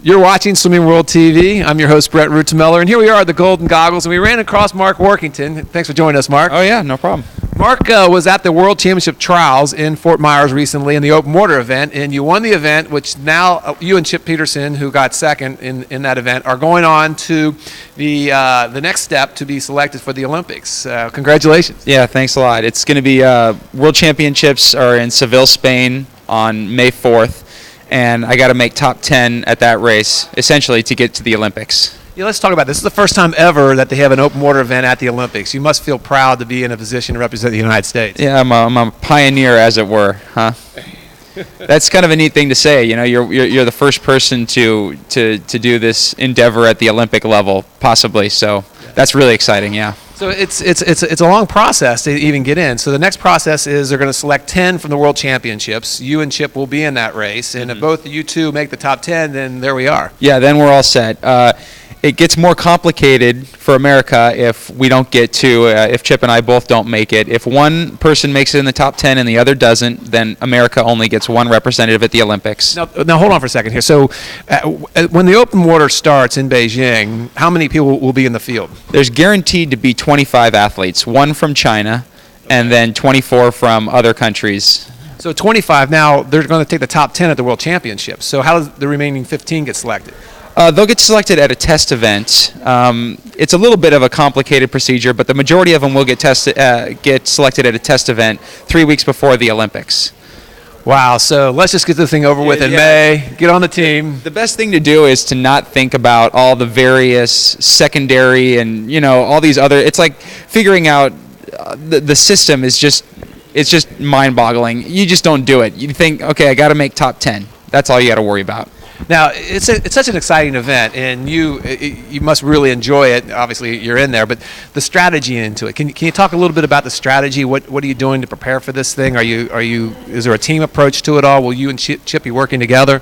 You're watching Swimming World TV. I'm your host, Brett Rutemeller, and here we are at the Golden Goggles, and we ran across Mark Warkentin. Thanks for joining us, Mark. Oh, yeah, no problem. Mark was at the World Championship Trials in Fort Myers recently in the open water event, and you won the event, which now you and Chip Peterson, who got second in that event, are going on to the next step to be selected for the Olympics. Congratulations. Yeah, thanks a lot. It's going to be World Championships are in Seville, Spain on May 4th. And I got to make top 10 at that race, essentially, to get to the Olympics. Yeah, let's talk about this. This is the first time ever that they have an open water event at the Olympics. You must feel proud to be in a position to represent the United States. Yeah, I'm a pioneer, as it were, huh? That's kind of a neat thing to say. You know, you're the first person to do this endeavor at the Olympic level, possibly. So that's really exciting. Yeah. So it's a long process to even get in. So the next process is they're going to select 10 from the World Championships. You and Chip will be in that race, and if both of you two make the top 10, then there we are. Yeah, then we're all set. It gets more complicated for America if we don't get to, if Chip and I both don't make it. If one person makes it in the top 10 and the other doesn't, then America only gets one representative at the Olympics. Now hold on for a second here. So when the open water starts in Beijing, how many people will be in the field? There's guaranteed to be 25 athletes, one from China and then 24 from other countries. So 25. Now they're going to take the top 10 at the World Championships. So how does the remaining 15 get selected? They'll get selected at a test event. It's a little bit of a complicated procedure, but the majority of them will get selected at a test event 3 weeks before the Olympics. Wow, so let's just get this thing over with in May, get on the team. The best thing to do is to not think about all the various secondary and, you know, all these other, it's like figuring out the system is just, it's just mind-boggling. You just don't do it. You think, okay, I got to make top 10. That's all you got to worry about. Now, it's such an exciting event, and you must really enjoy it. Obviously, you're in there, but the strategy into it. Can you talk a little bit about the strategy? What are you doing to prepare for this thing? Is there a team approach to it all? Will you and Chip be working together?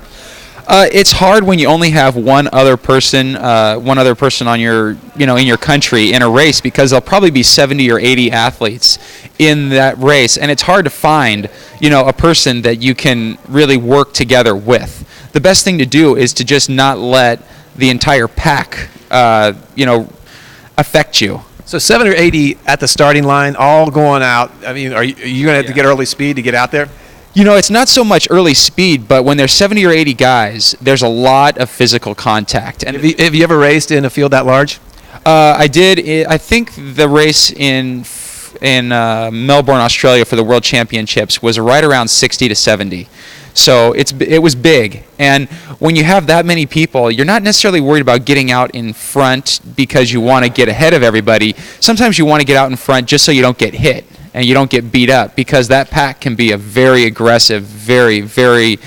It's hard when you only have one other person on your, in your country in a race, because there'll probably be 70 or 80 athletes in that race, and it's hard to find, a person that you can really work together with. The best thing to do is to just not let the entire pack, affect you. So 70 or 80 at the starting line, all going out. I mean, are you going to have to get early speed to get out there? It's not so much early speed, but when there's 70 or 80 guys, there's a lot of physical contact. And have you ever raced in a field that large? I did. I think the race in Melbourne, Australia for the World Championships was right around 60 to 70. So it was big. And when you have that many people, you're not necessarily worried about getting out in front because you want to get ahead of everybody. Sometimes you want to get out in front just so you don't get hit and you don't get beat up, because that pack can be a very aggressive, very, very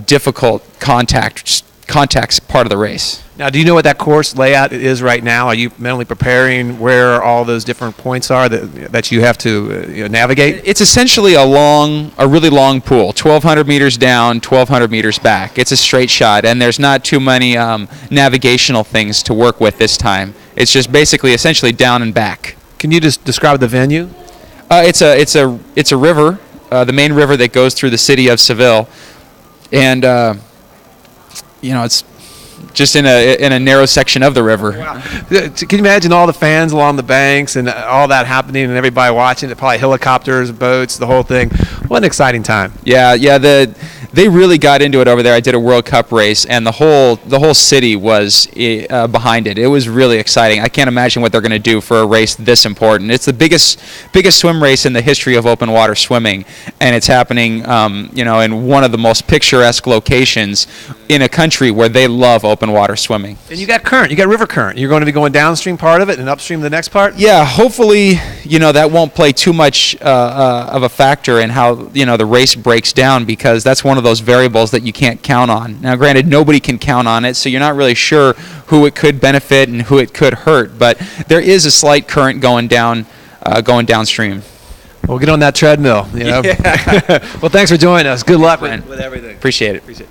difficult contacts part of the race. Now, do you know what that course layout is right now? Are you mentally preparing where all those different points are that you have to navigate? It's essentially a really long pool, 1,200 meters down, 1,200 meters back. It's a straight shot, and there's not too many navigational things to work with this time. It's just basically essentially down and back. Can you just describe the venue? It's a river, the main river that goes through the city of Seville, and it's just in a narrow section of the river. Wow. Can you imagine all the fans along the banks and all that happening and everybody watching it? Probably helicopters, boats, the whole thing. What an exciting time. Yeah. They really got into it over there. I did a World Cup race, and the whole city was behind it. It was really exciting. I can't imagine what they're going to do for a race this important. It's the biggest swim race in the history of open water swimming, and it's happening, in one of the most picturesque locations in a country where they love open water swimming. And you got river current. You're going to be going downstream part of it and upstream the next part? Yeah, hopefully, that won't play too much of a factor in how, the race breaks down, because that's one of those variables that you can't count on. Now, granted, nobody can count on it, so you're not really sure who it could benefit and who it could hurt, but there is a slight current going downstream. We'll get on that treadmill. Yeah. Well, thanks for joining us. Good luck with everything. Appreciate it.